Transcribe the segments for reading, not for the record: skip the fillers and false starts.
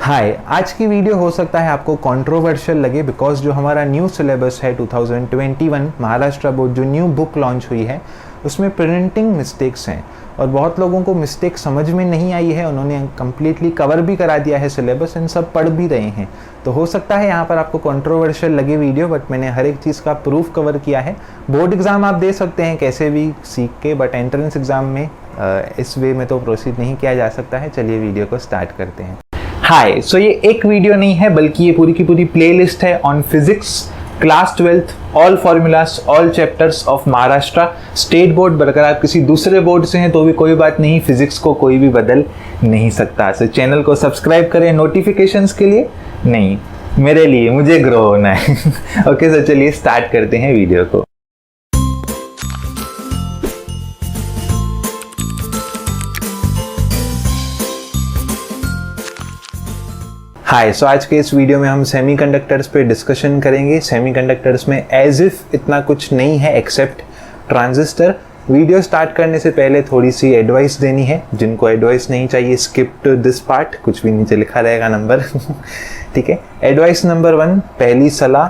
हाय, आज की वीडियो हो सकता है आपको कंट्रोवर्शियल लगे बिकॉज जो हमारा न्यू सिलेबस है 2021 महाराष्ट्र बोर्ड जो न्यू बुक लॉन्च हुई है उसमें प्रिंटिंग मिस्टेक्स हैं और बहुत लोगों को मिस्टेक समझ में नहीं आई है। उन्होंने कम्प्लीटली कवर भी करा दिया है सिलेबस एंड सब पढ़ भी रहे हैं, तो हो सकता है यहाँ पर आपको कंट्रोवर्शियल लगे वीडियो, बट मैंने हर एक चीज़ का प्रूफ कवर किया है। बोर्ड एग्ज़ाम आप दे सकते हैं कैसे भी सीख के, बट एंट्रेंस एग्ज़ाम में इस वे में तो प्रोसीड नहीं किया जा सकता है। चलिए वीडियो को स्टार्ट करते हैं। हाय, सो ये एक वीडियो नहीं है बल्कि ये पूरी की पूरी प्लेलिस्ट है on physics class 12th all formulas all chapters of Maharashtra state board. अगर आप किसी दूसरे बोर्ड से हैं तो भी कोई बात नहीं, फिजिक्स को कोई भी बदल नहीं सकता। सो चैनल को सब्सक्राइब करें नोटिफिकेशंस के लिए, नहीं मेरे लिए, मुझे ग्रो होना है। ओके, सो चलिए स्टार्ट करते हैं वीडियो को। हाय, सो आज के इस वीडियो में हम सेमीकंडक्टर्स पे डिस्कशन करेंगे। सेमीकंडक्टर्स में एज इफ इतना कुछ नहीं है एक्सेप्ट ट्रांजिस्टर। वीडियो स्टार्ट करने से पहले थोड़ी सी एडवाइस देनी है। जिनको एडवाइस नहीं चाहिए स्किप टू दिस पार्ट, कुछ भी नीचे लिखा रहेगा नंबर। ठीक है, एडवाइस नंबर 1, पहली सलाह,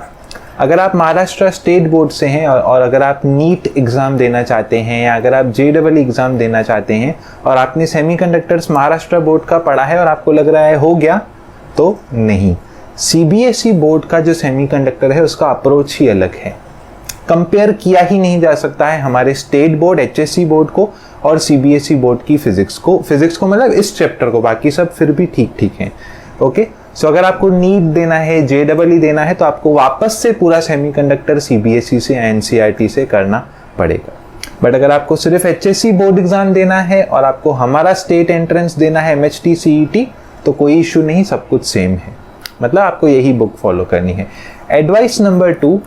अगर आप महाराष्ट्र स्टेट बोर्ड से हैं और अगर आप नीट एग्ज़ाम देना चाहते हैं या अगर आप JEE एग्ज़ाम देना चाहते हैं और आपने सेमीकंडक्टर्स महाराष्ट्र बोर्ड का पढ़ा है और आपको लग रहा है हो गया, तो नहीं। CBSE बोर्ड का जो सेमीकंडक्टर है उसका अप्रोच ही अलग है। कंपेयर किया ही नहीं जा सकता है हमारे स्टेट बोर्ड HSC बोर्ड को और CBSE बोर्ड की फिजिक्स को मतलब इस चैप्टर को, बाकी सब फिर भी ठीक ठीक हैं। ओके, सो अगर आपको नीट देना है JEE देना है तो आपको वापस से पूरा सेमीकंडक्टर CBSE से NCERT से करना पड़ेगा। बट अगर आपको सिर्फ HSC बोर्ड एग्जाम देना है और आपको हमारा स्टेट एंट्रेंस देना है MHT CET, तो कोई इशू नहीं, सब कुछ सेम है। मतलब आपको यही बुक फॉलो करनी है। एडवाइस नंबर 2,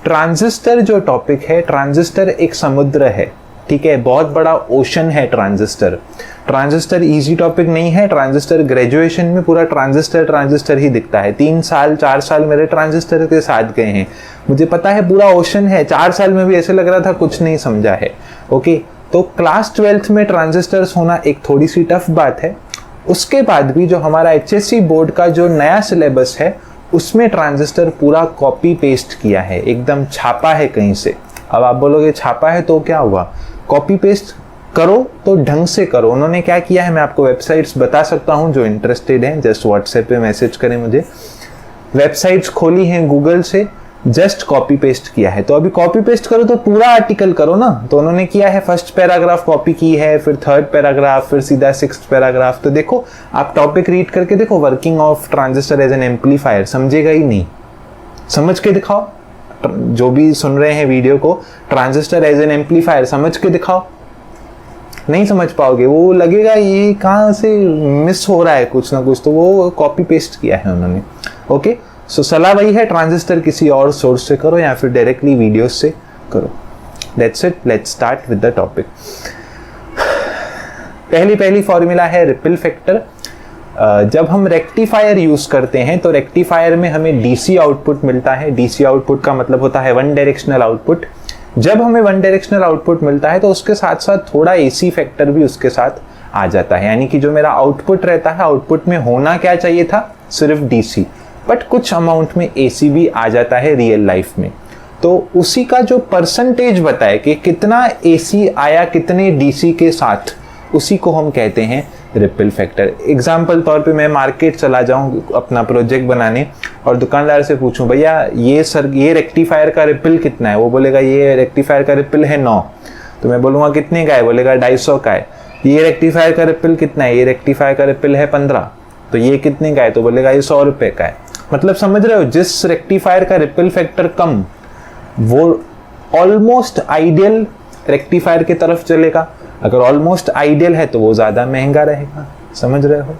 ट्रांजिस्टर जो टॉपिक है, ट्रांजिस्टर एक समुद्र है, ठीक है, बहुत बड़ा ओशन है ट्रांजिस्टर इजी टॉपिक नहीं है। ट्रांजिस्टर ग्रेजुएशन में पूरा ट्रांजिस्टर ही दिखता है। 3 साल 4 साल मेरे ट्रांजिस्टर के साथ गए हैं, मुझे पता है पूरा ओशन है। 4 साल में भी ऐसे लग रहा था कुछ नहीं समझा है। ओके, तो क्लास 12th में ट्रांजिस्टर्स होना एक थोड़ी सी टफ बात है। उसके बाद भी जो हमारा HSC बोर्ड का जो नया सिलेबस है उसमें ट्रांजिस्टर पूरा कॉपी पेस्ट किया है, एकदम छापा है कहीं से। अब आप बोलोगे छापा है तो क्या हुआ, कॉपी पेस्ट करो तो ढंग से करो। उन्होंने क्या किया है मैं आपको वेबसाइट्स बता सकता हूँ, जो इंटरेस्टेड हैं जस्ट व्हाट्सएप पे मैसेज करें मुझे। वेबसाइट्स खोली हैं गूगल से, जस्ट कॉपी पेस्ट किया है। तो अभी कॉपी पेस्ट करो तो पूरा आर्टिकल करो ना। तो उन्होंने किया है फर्स्ट पैराग्राफ कॉपी की है, फिर थर्ड पैराग्राफ, फिर सीधा 6th पैराग्राफ। तो देखो आप टॉपिक रीड करके देखो, working of transistor as an amplifier, समझेगा ही नहीं, समझ के दिखाओ। जो भी सुन रहे हैं वीडियो को, ट्रांजिस्टर एज एन एम्पलीफायर समझ के दिखाओ, नहीं समझ पाओगे, वो लगेगा ये कहाँ से मिस हो रहा है कुछ ना कुछ, तो वो कॉपी पेस्ट किया है उन्होंने। ओके, सो सलाह वही है, ट्रांजिस्टर किसी और सोर्स से करो या फिर डायरेक्टली वीडियोस से करो। That's it, let's start with the topic. पहली फॉर्मूला है रिपल फैक्टर। जब हम रेक्टिफायर यूज करते हैं तो रेक्टिफायर में हमें DC आउटपुट मिलता है। DC आउटपुट का मतलब होता है वन डायरेक्शनल आउटपुट। जब हमें वन डायरेक्शनल आउटपुट मिलता है तो उसके साथ साथ थोड़ा AC फैक्टर भी उसके साथ आ जाता है। यानी कि जो मेरा आउटपुट रहता है, आउटपुट में होना क्या चाहिए था, सिर्फ DC, बट कुछ अमाउंट में AC भी आ जाता है रियल लाइफ में। तो उसी का जो परसेंटेज बताए कि कितना AC आया कितने DC के साथ, उसी को हम कहते हैं रिपल फैक्टर। एग्जाम्पल तौर पे मैं मार्केट चला जाऊं अपना प्रोजेक्ट बनाने और दुकानदार से पूछूं भैया ये रेक्टिफायर का रिपल कितना है, वो बोलेगा ये रेक्टिफायर का रिपल है 9। तो मैं बोलूँगा कितने का है, बोलेगा 250 का है। ये रेक्टिफायर का रिपल कितना है, ये रेक्टिफायर का रिपल है 15। तो ये कितने का है, तो बोलेगा ये 100 रुपये का है। मतलब समझ रहे हो, जिस रेक्टिफायर का रिपल फैक्टर कम वो ऑलमोस्ट आइडियल रेक्टिफायर की तरफ चलेगा, अगर ऑलमोस्ट आइडियल है तो वो ज़्यादा महंगा रहेगा। समझ रहे हो?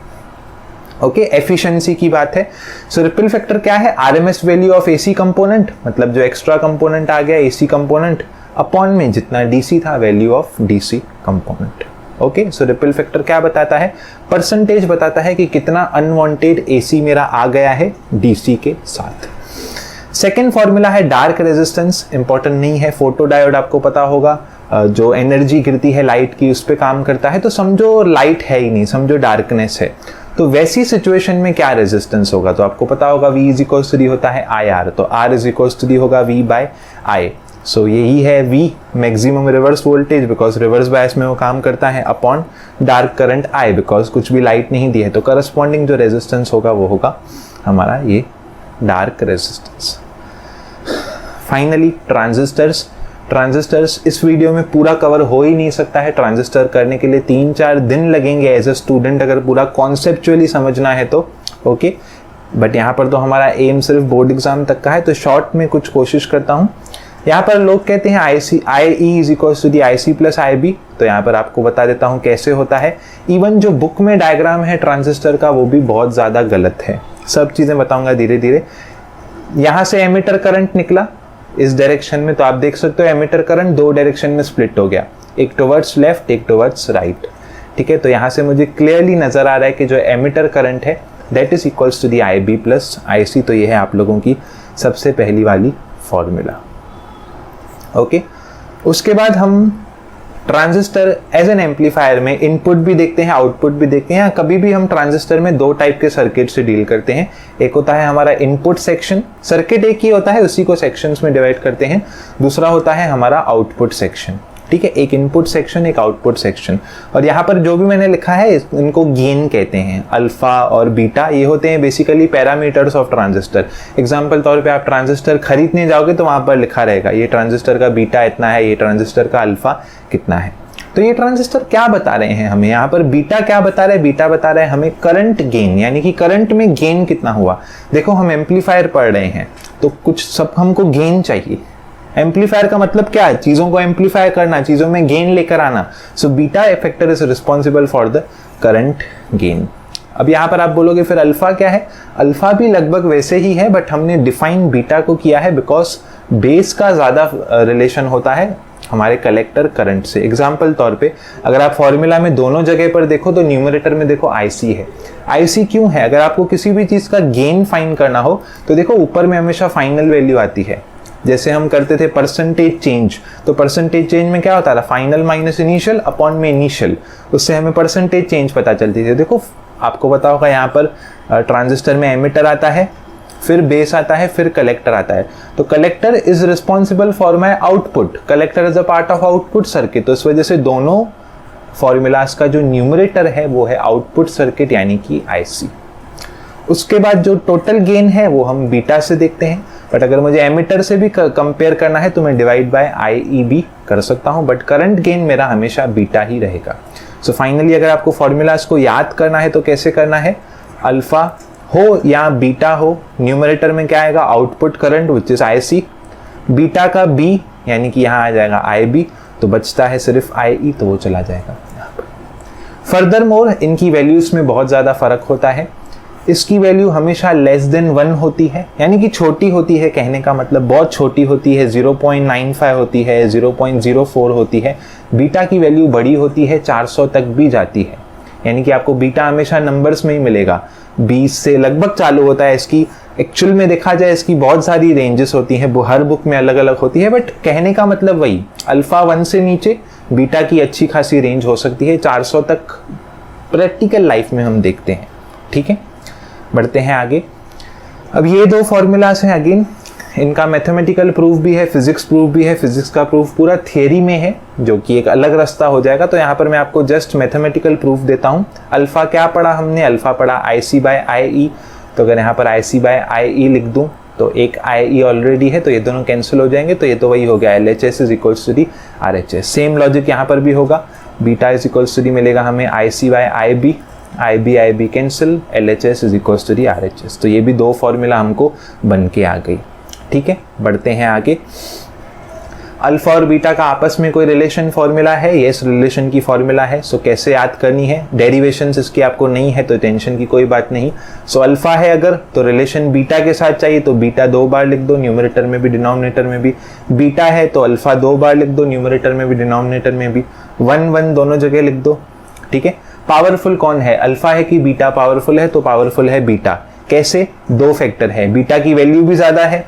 ओके, एफिशिएंसी की बात है। सो रिपल फैक्टर क्या है, RMS value of AC component, मतलब जो एक्स्ट्रा कंपोनेंट आ गया AC कंपोनेंट अपॉन में जितना DC था, value of DC component. Okay, so ripple factor क्या बताता है, परसेंटेज बताता है कि कितना अनवांटेड AC मेरा आ गया है DC के साथ। सेकेंड फॉर्मूला है डार्क रेजिस्टेंस, इंपॉर्टेंट नहीं है। फोटो डायोड आपको पता होगा, जो एनर्जी गिरती है लाइट की उस पर काम करता है। तो समझो लाइट है ही नहीं, समझो डार्कनेस है। तो वैसी सिचुएशन में क्या रेजिस्टेंस होगा, तो आपको पता होगा V is equal to the होता है IR, तो R is equal to the होगा V बाय I। सो यही है V maximum reverse voltage, because reverse bias में वो काम करता है, upon dark current I, because कुछ भी लाइट नहीं दी है, तो करस्पॉन्डिंग जो रेजिस्टेंस होगा वो होगा हमारा ये डार्क रेजिस्टेंस। फाइनली ट्रांजिस्टर्स इस वीडियो में पूरा कवर हो ही नहीं सकता है, ट्रांजिस्टर करने के लिए 3-4 दिन लगेंगे एज अ स्टूडेंट अगर पूरा कॉन्सेप्चुअली समझना है तो ओके। बट यहाँ पर तो हमारा एम सिर्फ बोर्ड एग्जाम तक का है, तो शॉर्ट में कुछ कोशिश करता हूँ। यहाँ पर लोग कहते हैं IE is equal to the IC plus IB, तो यहाँ पर आपको बता देता हूँ कैसे होता है। इवन जो बुक में डायग्राम है ट्रांजिस्टर का वो भी बहुत ज़्यादा गलत है, सब चीज़ें बताऊँगा धीरे धीरे। यहाँ से एमिटर करंट निकला इस डायरेक्शन में, तो आप देख सकते हो एमिटर करंट 2 डायरेक्शन में स्प्लिट हो गया, एक टुवर्ड्स लेफ्ट एक टुवर्ड्स राइट, ठीक है। तो यहाँ से मुझे क्लियरली नजर आ रहा है कि जो एमिटर करंट है that is equals to the IB plus IC, तो ये है आप लोगों की सबसे पहली वाली फॉर्मूला ओके। उसके बाद हम ट्रांजिस्टर एज एन एम्पलीफायर में इनपुट भी देखते हैं आउटपुट भी देखते हैं। कभी भी हम ट्रांजिस्टर में 2 टाइप के सर्किट से डील करते हैं, एक होता है हमारा इनपुट सेक्शन, सर्किट एक ही होता है उसी को सेक्शंस में डिवाइड करते हैं, दूसरा होता है हमारा आउटपुट सेक्शन, ठीक है। एक इनपुट सेक्शन एक आउटपुट सेक्शन, और यहाँ पर जो भी मैंने लिखा है इनको गेन कहते हैं, अल्फा और बीटा, ये होते हैं basically parameters of transistor. Example तौर पे आप ट्रांजिस्टर खरीदने जाओगे तो वहाँ पर लिखा रहेगा ये ट्रांजिस्टर का बीटा इतना है, ये ट्रांजिस्टर का अल्फा कितना है। तो ये ट्रांजिस्टर क्या बता रहे हैं हमें, यहाँ पर बीटा क्या बता रहे हैं, बीटा बता रहे हैं हमें करंट गेन, यानी कि करंट में गेन कितना हुआ। देखो हम एम्पलीफायर पढ़ रहे हैं तो कुछ सब हमको गेन चाहिए, एम्पलीफायर का मतलब क्या है, चीजों को एम्पलीफाई करना, चीजों में गेन लेकर आना। So beta factor is responsible for the current gain. अब यहाँ पर आप बोलोगे फिर अल्फा क्या है, अल्फा भी लगभग वैसे ही है, बट हमने डिफाइन बीटा को किया है बिकॉज बेस का ज्यादा रिलेशन होता है हमारे कलेक्टर करंट से। एग्जाम्पल तौर पे अगर आप फॉर्मूला में दोनों जगह पर देखो तो न्यूमरेटर में देखो IC है, IC क्यों है, अगर आपको किसी भी चीज का गेन फाइंड करना हो तो देखो ऊपर में हमेशा फाइनल वैल्यू आती है। जैसे हम करते थे परसेंटेज चेंज, तो परसेंटेज चेंज में क्या होता था, फाइनल माइनस इनिशियल अपॉन में इनिशियल, उससे हमें परसेंटेज चेंज पता चलती थी। देखो आपको पता होगा यहाँ पर ट्रांजिस्टर में एमिटर आता है, फिर बेस आता है, फिर कलेक्टर आता है। तो collector is responsible for my output, collector is a part of output circuit, तो इस वजह से दोनों फॉर्मूलाज का जो न्यूमरेटर है वो है आउटपुट सर्किट यानी कि IC। उसके बाद जो टोटल गेन है वो हम बीटा से देखते हैं, बट अगर मुझे एमिटर से भी कंपेयर करना है तो मैं डिवाइड बाय IEB कर सकता हूं, बट करंट गेन मेरा हमेशा बीटा ही रहेगा। सो फाइनली अगर आपको फॉर्मूलाज को याद करना है तो कैसे करना है, अल्फा हो या बीटा हो, न्यूमरेटर में क्या आएगा output current which is IC, beta का B यानी कि यहाँ आ जाएगा IB, तो बचता है सिर्फ IE, तो वो चला जाएगा यहाँ पर। फर्दर मोर इनकी वैल्यूज में बहुत ज़्यादा फर्क होता है, इसकी वैल्यू हमेशा लेस देन 1 होती है, यानी कि छोटी होती है, कहने का मतलब बहुत छोटी होती है, 0.95 होती है, 0.04 होती है। बीटा की वैल्यू बड़ी होती है, 400 तक भी जाती है, यानी कि आपको बीटा हमेशा नंबर्स में ही मिलेगा, 20 से लगभग चालू होता है। इसकी एक्चुअल में देखा जाए इसकी बहुत सारी रेंजेस होती हैं, हर बुक में अलग अलग होती है, बट कहने का मतलब वही, अल्फा 1 से नीचे बीटा की अच्छी खासी रेंज हो सकती है, 400 तक प्रैक्टिकल लाइफ में हम देखते हैं, ठीक है। बढ़ते हैं आगे। अब ये 2 फॉर्मूलाज हैं, अगेन इनका मैथमेटिकल प्रूफ भी है, फिजिक्स प्रूफ भी है। फिजिक्स का प्रूफ पूरा थियरी में है जो कि एक अलग रास्ता हो जाएगा, तो यहाँ पर मैं आपको जस्ट मैथमेटिकल प्रूफ देता हूँ। अल्फा क्या पढ़ा हमने, अल्फा पढ़ा IC बाय IE, तो अगर यहाँ पर IC बाय IE लिख दूँ तो एक IE ऑलरेडी है, तो ये दोनों कैंसिल हो जाएंगे, तो ये तो वही हो गया LHS is equals to the RHS। Same logic यहाँ पर भी होगा, beta is equals to the मिलेगा हमें IC by IB, IB cancel, LHS is equals to the RHS। तो ये भी 2 फॉर्मूला हमको बन के आ गई, ठीक है। बढ़ते हैं आगे। अल्फा और बीटा का आपस में कोई रिलेशन फॉर्मूला है, यस रिलेशन की फॉर्मूला है। सो कैसे याद करनी है, डेरिवेशंस इसकी आपको नहीं है तो टेंशन की कोई बात नहीं। सो अल्फा है अगर तो रिलेशन बीटा के साथ चाहिए तो बीटा 2 बार लिख दो, न्यूमरेटर में भी डिनोमिनेटर में भी। बीटा है तो अल्फा 2 बार लिख दो, न्यूमरेटर में भी डिनोमिनेटर में भी। 1 1 दोनों जगह लिख दो, ठीक है। पावरफुल कौन है, अल्फा है कि बीटा पावरफुल है, तो पावरफुल है बीटा। कैसे, 2 फैक्टर है, बीटा की वैल्यू भी ज्यादा है,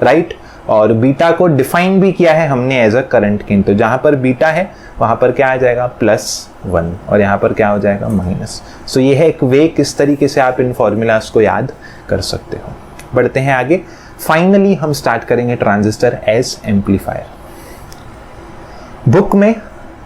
राइट, और बीटा को डिफाइन भी किया है हमने एज अ करंट गेन। तो जहां पर बीटा है वहाँ पर क्या आ जाएगा +1 और यहाँ पर क्या हो जाएगा माइनस। सो ये है एक वे किस तरीके से आप इन फॉर्मूलाज को याद कर सकते हो। बढ़ते हैं आगे। फाइनली हम स्टार्ट करेंगे ट्रांजिस्टर एज एम्पलीफायर। बुक में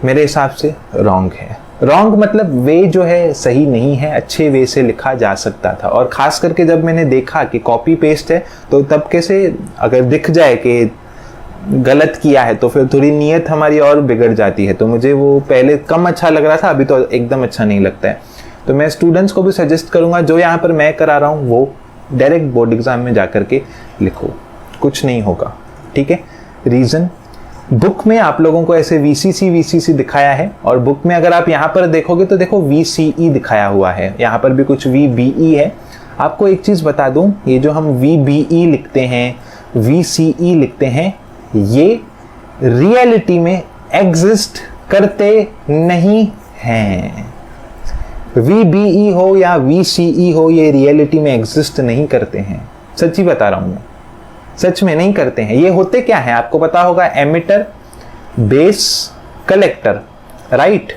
मेरे हिसाब से रॉन्ग है। रॉन्ग मतलब वे जो है सही नहीं है, अच्छे वे से लिखा जा सकता था। और खास करके जब मैंने देखा कि कॉपी पेस्ट है तो तब कैसे अगर दिख जाए कि गलत किया है तो फिर थोड़ी नीयत हमारी और बिगड़ जाती है। तो मुझे वो पहले कम अच्छा लग रहा था, अभी तो एकदम अच्छा नहीं लगता है। तो मैं स्टूडेंट्स को भी सजेस्ट करूंगा जो यहाँ पर मैं करा रहा हूँ वो डायरेक्ट बोर्ड एग्जाम में जाकर के लिखो, कुछ नहीं होगा। ठीक है। रीज़न, बुक में आप लोगों को ऐसे VCC दिखाया है और बुक में अगर आप यहाँ पर देखोगे तो देखो VCE दिखाया हुआ है, यहाँ पर भी कुछ VBE है। आपको एक चीज़ बता दूँ, ये जो हम VBE लिखते हैं, VCE लिखते हैं, ये रियलिटी में एग्जिस्ट करते नहीं हैं। VBE हो या VCE हो, ये रियलिटी में एग्जिस्ट नहीं करते हैं। सच्ची बता रहा हूँ मैं, सच में नहीं करते हैं। ये होते क्या है आपको पता होगा, एमिटर, बेस, कलेक्टर, राइट।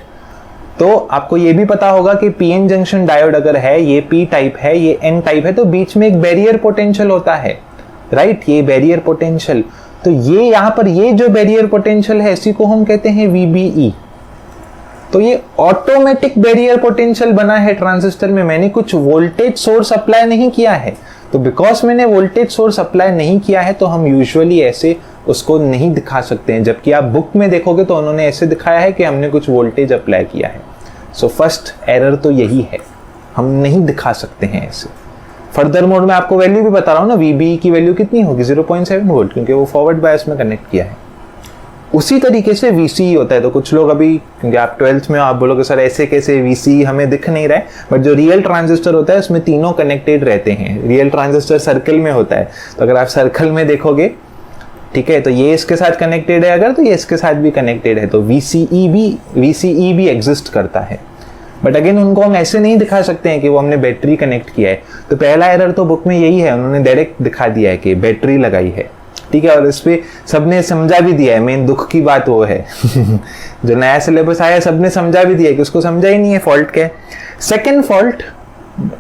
तो आपको ये भी पता होगा कि पीएन जंक्शन डायोड अगर है, ये पी टाइप है, ये एन टाइप है, तो बीच में एक बैरियर पोटेंशियल होता है, राइट। ये बैरियर पोटेंशियल, तो ये यहाँ पर ये जो बैरियर पोटेंशियल है इसी को हम कहते हैं VBE। तो ये ऑटोमेटिक बैरियर पोटेंशियल बना है ट्रांजिस्टर में, मैंने कुछ वोल्टेज सोर्स अप्लाई नहीं किया है। तो बिकॉज मैंने वोल्टेज सोर्स अप्लाई नहीं किया है तो हम यूजुअली ऐसे उसको नहीं दिखा सकते हैं, जबकि आप बुक में देखोगे तो उन्होंने ऐसे दिखाया है कि हमने कुछ वोल्टेज अप्लाई किया है। सो फर्स्ट एरर तो यही है, हम नहीं दिखा सकते हैं ऐसे। फर्दर मोड में आपको वैल्यू भी बता रहा हूँ ना, VBE की वैल्यू कितनी होगी 0.7 वोल्ट, क्योंकि वो फॉरवर्ड बायस में कनेक्ट किया है। उसी तरीके से VCE होता है। तो कुछ लोग अभी, क्योंकि आप 12th में आप बोलोगे सर ऐसे कैसे VCE हमें दिख नहीं रहा है, बट जो रियल ट्रांजिस्टर होता है उसमें तीनों कनेक्टेड रहते हैं। रियल ट्रांजिस्टर सर्कल में होता है, तो अगर आप सर्कल में देखोगे, ठीक है, तो ये इसके साथ कनेक्टेड है अगर, तो ये इसके साथ भी कनेक्टेड है। तो VCE भी एग्जिस्ट करता है, बट अगेन उनको हम ऐसे नहीं दिखा सकते हैं कि वो हमने बैटरी कनेक्ट किया है। तो पहला एरर तो बुक में यही है, उन्होंने डायरेक्ट दिखा दिया है कि बैटरी लगाई है, ठीक है। और इस पे सबने समझा भी दिया है, मेन दुख की बात वो है जो नया सिलेबस आया सबने समझा भी दिया है कि उसको समझा ही नहीं है फॉल्ट क्या है। सेकेंड फॉल्ट,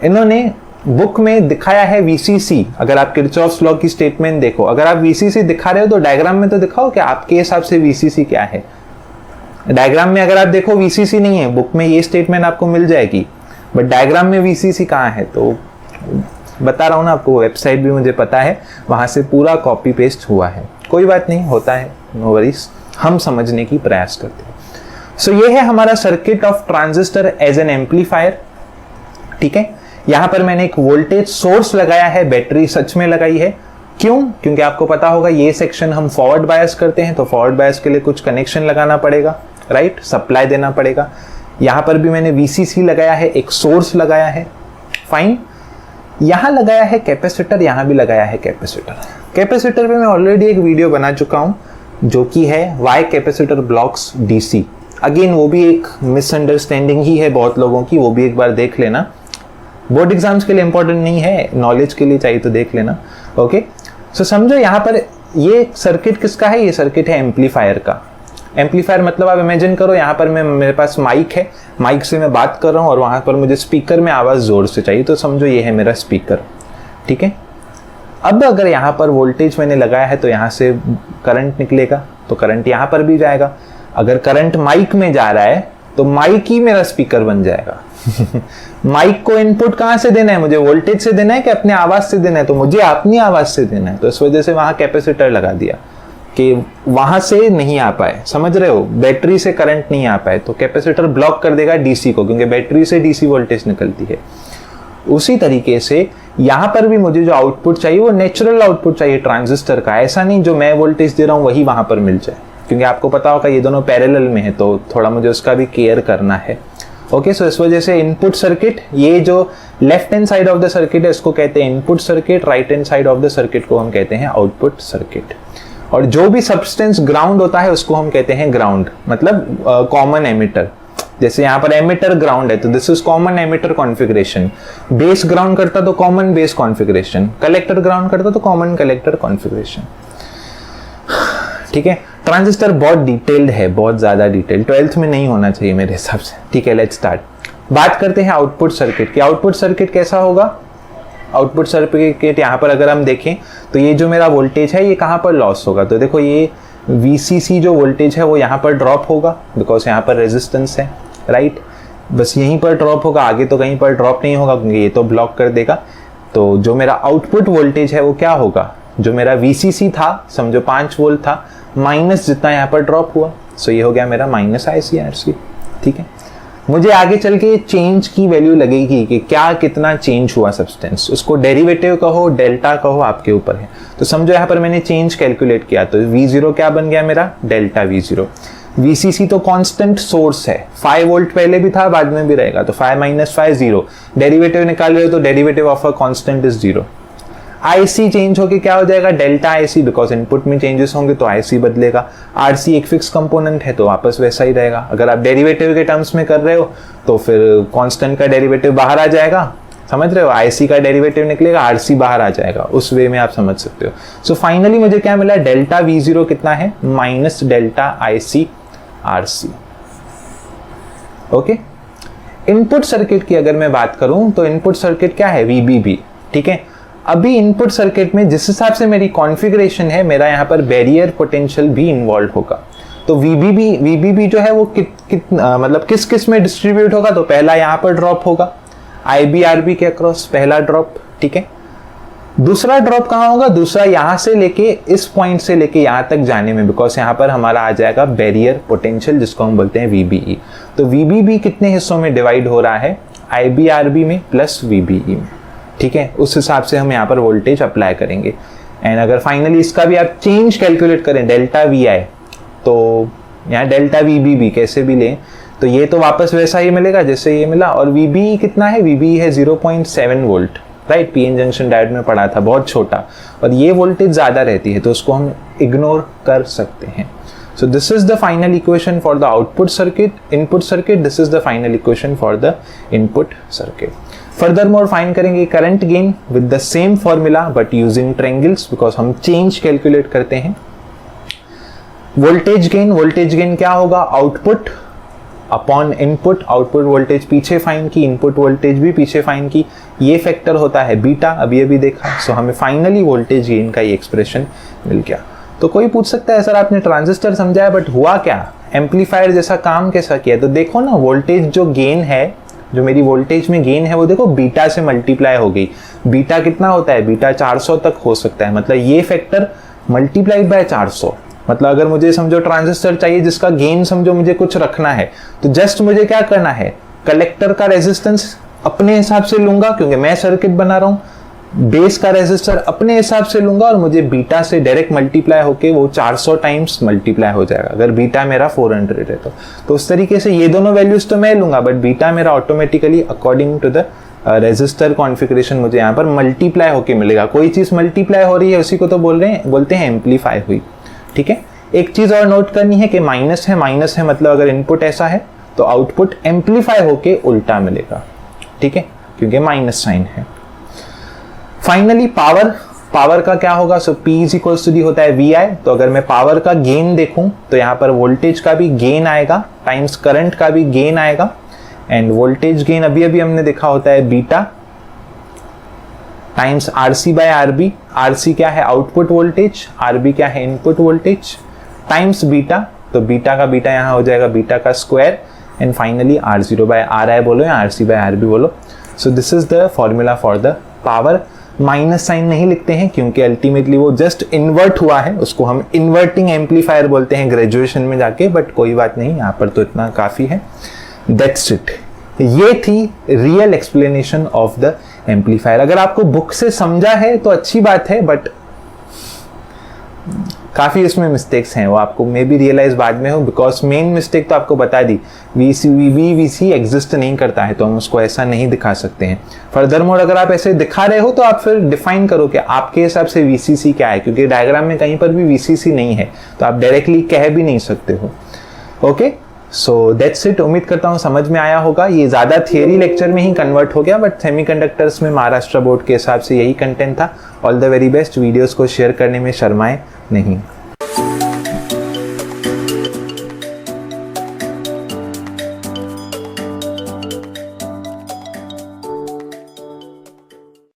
इन्होंने बुक में दिखाया है VCC। अगर आप किरचॉफ्स लॉ की स्टेटमेंट देखो, अगर आप VCC दिखा रहे हो तो डायग्राम में तो दिखाओ कि आपके हिसाब से VCC क्या है। डायग्राम में अगर आप देखो VCC नहीं है, बुक में ये स्टेटमेंट आपको मिल जाएगी, बट डायग्राम में VCC कहाँ है। तो बता रहा हूँ ना आपको, वेबसाइट भी मुझे पता है, वहाँ से पूरा कॉपी पेस्ट हुआ है। कोई बात नहीं, होता है, नो वरीज, हम समझने की प्रयास करते हैं। सो ये है हमारा circuit of transistor as an amplifier, ठीक है। यहाँ पर मैंने एक वोल्टेज सोर्स लगाया है, बैटरी सच में लगाई है। क्यों? क्योंकि आपको पता होगा ये सेक्शन हम फॉरवर्ड बायस करते हैं, तो फॉरवर्ड बायस के लिए कुछ कनेक्शन लगाना पड़ेगा, राइट, सप्लाई देना पड़ेगा। यहाँ पर भी मैंने VCC लगाया है, एक सोर्स लगाया है, फाइन। यहाँ लगाया है कैपेसिटर, यहाँ भी लगाया है कैपेसिटर। कैपेसिटर पे मैं ऑलरेडी एक वीडियो बना चुका हूँ जो कि है why capacitor blocks DC। Again वो भी एक मिसअंडरस्टैंडिंग ही है बहुत लोगों की, वो भी एक बार देख लेना। बोर्ड एग्जाम्स के लिए इंपॉर्टेंट नहीं है, नॉलेज के लिए चाहिए तो देख लेना, ओके। सो समझो यहाँ पर ये सर्किट किसका है, ये सर्किट है एम्पलीफायर का। एम्पलीफायर मतलब आप इमेजिन करो यहाँ पर मेरे पास माइक है, माइक से मैं बात कर रहा हूँ और वहाँ पर मुझे स्पीकर में आवाज़ ज़ोर से चाहिए, तो समझो ये है मेरा स्पीकर, ठीक है। अब अगर यहाँ पर वोल्टेज मैंने लगाया है तो यहाँ से करंट निकलेगा, तो करंट यहाँ पर भी जाएगा। अगर करंट माइक में जा रहा है तो माइक ही मेरा स्पीकर बन जाएगा माइक को इनपुट कहाँ से देना है, मुझे वोल्टेज से देना है कि अपने आवाज़ से देना है, तो मुझे अपनी आवाज़ से देना है। तो इस वजह से वहाँ कैपेसिटर लगा दिया कि वहां से नहीं आ पाए, समझ रहे हो, बैटरी से करंट नहीं आ पाए, तो कैपेसिटर ब्लॉक कर देगा DC को, क्योंकि बैटरी से DC वोल्टेज निकलती है। उसी तरीके से यहाँ पर भी मुझे जो आउटपुट चाहिए वो नेचुरल आउटपुट चाहिए ट्रांजिस्टर का, ऐसा नहीं जो मैं वोल्टेज दे रहा हूँ वही वहां पर मिल जाए, क्योंकि आपको पता होगा ये दोनों पैरेलल में है, तो थोड़ा मुझे उसका भी केयर करना है, ओके। सो इस वजह से इनपुट सर्किट, ये जो left hand side of the circuit है इसको कहते हैं input circuit, right hand side of the circuit को हम कहते हैं आउटपुट सर्किट। और जो भी सब्सटेंस ग्राउंड होता है उसको हम कहते हैं ग्राउंड, मतलब कॉमन एमिटर। जैसे यहाँ पर एमिटर ग्राउंड है तो this is common emitter configuration. Base ground करता तो common base configuration, collector ground करता तो कॉमन कलेक्टर कॉन्फ़िगरेशन। ठीक है। ट्रांजिस्टर बहुत डिटेल्ड है, बहुत ज़्यादा डिटेल्ड, 12th में नहीं होना चाहिए मेरे हिसाब से, ठीक है। Let's start. बात करते हैं आउटपुट सर्किट की। आउटपुट सर्किट कैसा होगा? आउटपुट सर्किट यहाँ पर अगर हम देखें तो ये जो मेरा वोल्टेज है ये कहाँ पर लॉस होगा? तो देखो ये VCC जो वोल्टेज है वो यहाँ पर ड्रॉप होगा, बिकॉज यहाँ पर रेजिस्टेंस है, राइट। बस यहीं पर ड्रॉप होगा, आगे तो कहीं पर ड्रॉप नहीं होगा क्योंकि ये तो ब्लॉक कर देगा। तो जो मेरा आउटपुट वोल्टेज है वो क्या होगा? जो मेरा VCC था, समझो 5 वोल्ट था, माइनस जितना यहाँ पर ड्रॉप हुआ, सो ये हो गया मेरा माइनस ICRC, ठीक है। मुझे आगे चल के चेंज की वैल्यू लगेगी कि क्या कितना चेंज हुआ सब्सटेंस, उसको डेरिवेटिव कहो, डेल्टा कहो, आपके ऊपर है। तो समझो यहाँ पर मैंने चेंज कैलकुलेट किया, तो V0 क्या बन गया मेरा? Delta V0। VCC तो कांस्टेंट सोर्स है, 5 वोल्ट पहले भी था, बाद में भी रहेगा, तो 5 - 5 0। डेरिवेटिव निकाल रहे हो तो derivative of a constant is 0। IC change होके क्या हो जाएगा? डेल्टा IC, बिकॉज इनपुट में चेंजेस होंगे तो IC बदलेगा। RC एक फिक्स कंपोनेंट है तो वापस वैसा ही रहेगा। अगर आप डेरिवेटिव के टर्म्स में कर रहे हो तो फिर कांस्टेंट का डेरिवेटिव बाहर आ जाएगा, समझ रहे हो? IC का डेरिवेटिव निकलेगा, RC बाहर आ जाएगा, उस वे में आप समझ सकते हो। सो फाइनली मुझे क्या मिला? डेल्टा V0 कितना है? Minus delta ICRC, okay. Input circuit की अगर मैं बात करूं तो इनपुट सर्किट क्या है? VBB, ठीक है। अभी इनपुट सर्किट में जिस हिसाब से मेरी कॉन्फ़िगरेशन है, मेरा यहाँ पर बैरियर पोटेंशियल भी इन्वॉल्व होगा। तो VBB जो है वो मतलब किस किस में डिस्ट्रीब्यूट होगा? तो पहला यहाँ पर ड्रॉप होगा IB/RB के अक्रॉस, पहला ड्रॉप, ठीक है। दूसरा ड्रॉप कहाँ होगा? दूसरा यहाँ से लेके इस पॉइंट से लेके यहाँ तक जाने में, बिकॉज यहाँ पर हमारा आ जाएगा बैरियर पोटेंशियल, जिसको हम बोलते हैं VBE। तो VBB कितने हिस्सों में डिवाइड हो रहा है? IB/RB में प्लस VBE में, ठीक है। उस हिसाब से हम यहाँ पर वोल्टेज अप्लाई करेंगे। एंड अगर फाइनली इसका भी आप चेंज कैलकुलेट करें, डेल्टा VI, तो यहाँ डेल्टा VBB कैसे भी लें तो ये तो वापस वैसा ही मिलेगा जैसे ये मिला। और VBE कितना है? VBE है 0.7 volt, right. PN junction diode में पढ़ा था, बहुत छोटा, और ये वोल्टेज ज़्यादा रहती है तो उसको हम इग्नोर कर सकते हैं। So this is the final equation for the output circuit, input circuit. This is the final equation for the input circuit. Furthermore, find करेंगे current gain with the same formula but using triangles because हम change calculate करते हैं। voltage gain क्या होगा? output upon input. Output voltage पीछे find की, input voltage भी पीछे फाइंड की, ये फैक्टर होता है बीटा, अभी देखा। सो हमें फाइनली वोल्टेज गेन का ये एक्सप्रेशन मिल गया। तो कोई पूछ सकता है सर आपने ट्रांजिस्टर समझाया बट हुआ क्या? एम्पलीफायर जैसा काम कैसा किया? तो देखो ना, वोल्टेज जो गेन है, जो मेरी वोल्टेज में गेन है वो देखो बीटा से मल्टीप्लाई हो गई। बीटा कितना होता है? बीटा 400 तक हो सकता है, मतलब ये फैक्टर मल्टीप्लाइड बाय 400। मतलब अगर मुझे समझो ट्रांजिस्टर चाहिए जिसका गेन समझो मुझे कुछ रखना है, तो जस्ट मुझे क्या करना है? कलेक्टर का रेजिस्टेंस अपने हिसाब से लूंगा क्योंकि मैं सर्किट बना रहा हूँ, बेस का रेजिस्टर अपने हिसाब से लूंगा और मुझे बीटा से डायरेक्ट मल्टीप्लाई होके वो 400 टाइम्स मल्टीप्लाई हो जाएगा अगर बीटा मेरा 400 है तो उस तरीके से ये दोनों वैल्यूज तो मैं लूंगा बट बीटा मेरा automatically according to the resistor configuration मुझे यहाँ पर मल्टीप्लाई होके मिलेगा। कोई चीज मल्टीप्लाई हो रही है उसी को तो बोलते हैं एम्पलीफाई हुई। ठीक है, एक चीज और नोट करनी है कि माइनस है मतलब अगर इनपुट ऐसा है तो आउटपुट एम्पलीफाई होके उल्टा मिलेगा। ठीक है, क्योंकि माइनस साइन है। फाइनली पावर का क्या होगा? So P is equals to the होता है VI। तो अगर मैं पावर का गेन देखूं तो यहाँ पर वोल्टेज का भी गेन आएगा टाइम्स करंट का भी गेन आएगा एंड वोल्टेज गेन अभी हमने देखा होता है beta times RC by RB। RC क्या है? आउटपुट वोल्टेज, RB क्या है? Input voltage times beta. तो बीटा का बीटा यहाँ हो जाएगा बीटा का square and finally R0 by RI बोलो या RC बाय RB बोलो। So this is the formula for the power. Minus sign नहीं लिखते हैं क्योंकि अल्टीमेटली वो जस्ट इन्वर्ट हुआ है, उसको हम इन्वर्टिंग एम्पलीफायर बोलते हैं ग्रेजुएशन में जाके, बट कोई बात नहीं, यहाँ पर तो इतना काफी है। That's it. ये थी real explanation of the amplifier. अगर आपको बुक से समझा है तो अच्छी बात है, बट काफी इसमें मिस्टेक्स हैं, वो आपको मे बी रियलाइज बाद में हो, बिकॉज मेन मिस्टेक तो आपको बता दी, VC एग्जिस्ट नहीं करता है तो हम उसको ऐसा नहीं दिखा सकते हैं। फर्दर मोड अगर आप ऐसे दिखा रहे हो तो आप फिर डिफाइन करो कि आपके हिसाब से VCC क्या है, क्योंकि डायग्राम में कहीं पर भी VCC नहीं है तो आप डायरेक्टली कह भी नहीं सकते हो। Okay, so that's it. उम्मीद करता हूँ समझ में आया होगा। ये ज़्यादा थियरी लेक्चर में ही कन्वर्ट हो गया, बट सेमीकंडक्टर्स में महाराष्ट्र बोर्ड के हिसाब से यही कंटेंट था। All the very best. Videos को शेयर करने में शर्माएं नहीं।